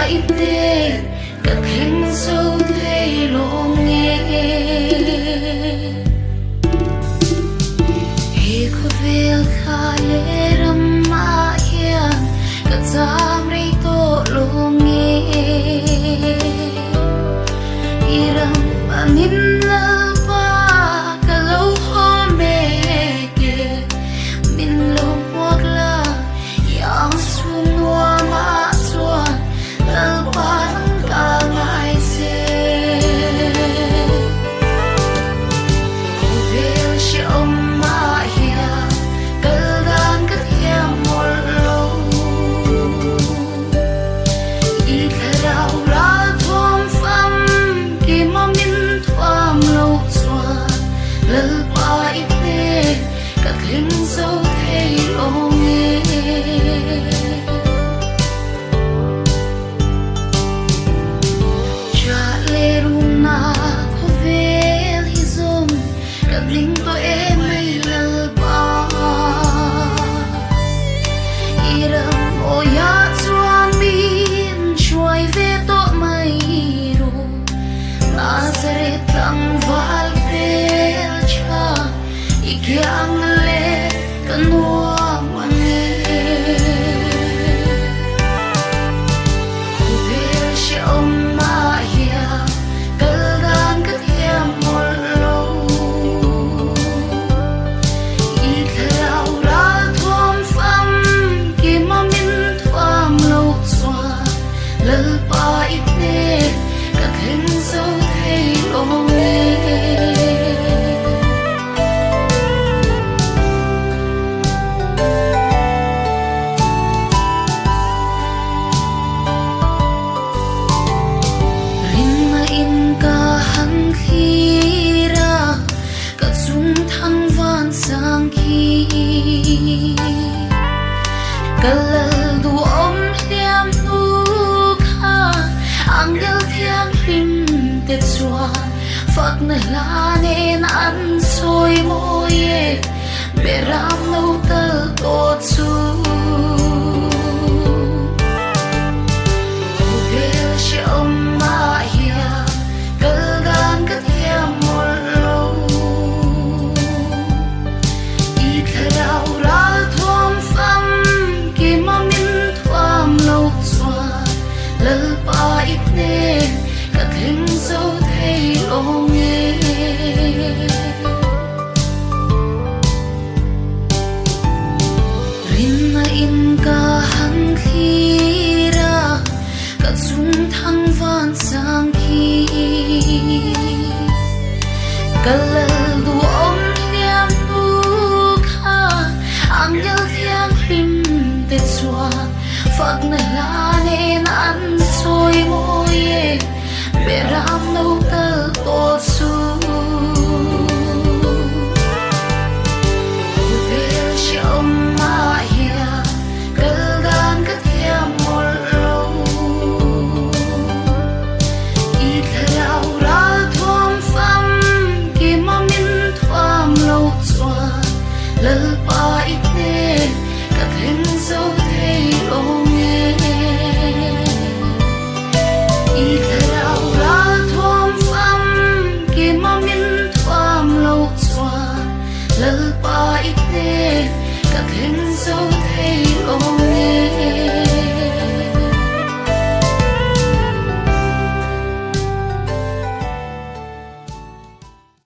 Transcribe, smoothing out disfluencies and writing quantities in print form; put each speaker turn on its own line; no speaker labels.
ite cất hình sâu thấy lộ nghe he có về khá lệ râm mà hiền cất giam rây tổ lộ nghe iram mà min lơ ba cả lâu hoa mê kê min lâu hoặc là yang xuân hoa mà xuân lơ ba nắng cả ngày xe cô về sẽ ôm mà hiền cơ gan cất theo một lâu ý khả đào ra thôm phăm kỳ mà min thoam lâu xoa lơ ba ít nê cất hình dấu thấy lộ nghe linh tôi em mây lơ ba iram oya chuan min chuai ve to mai ro Nazareth tang val vel cha ikyang le kanwa mane vel she om ma ya kalgan kat hem mol lơ ba ít nê cất hình dấu thấy lộ nghe rin mà in ca hăng khi ra cất dung thăng van sang khi cất lơ du ôm liam angel thiang him te chua phật na la nên ăn xôi môi beram lâu tơ to chu vel she om ma hiya kal gan kat hiam mol lo i kharau ra thom pham ki ma min thoam lâu chua lơ ba ít nê cất hình dấu thấy lộ nghe rin mà in ca hăng khi ra cất dung thăng van sang khi cất lơ du ôm liam du kha angel thiang him te chua phật na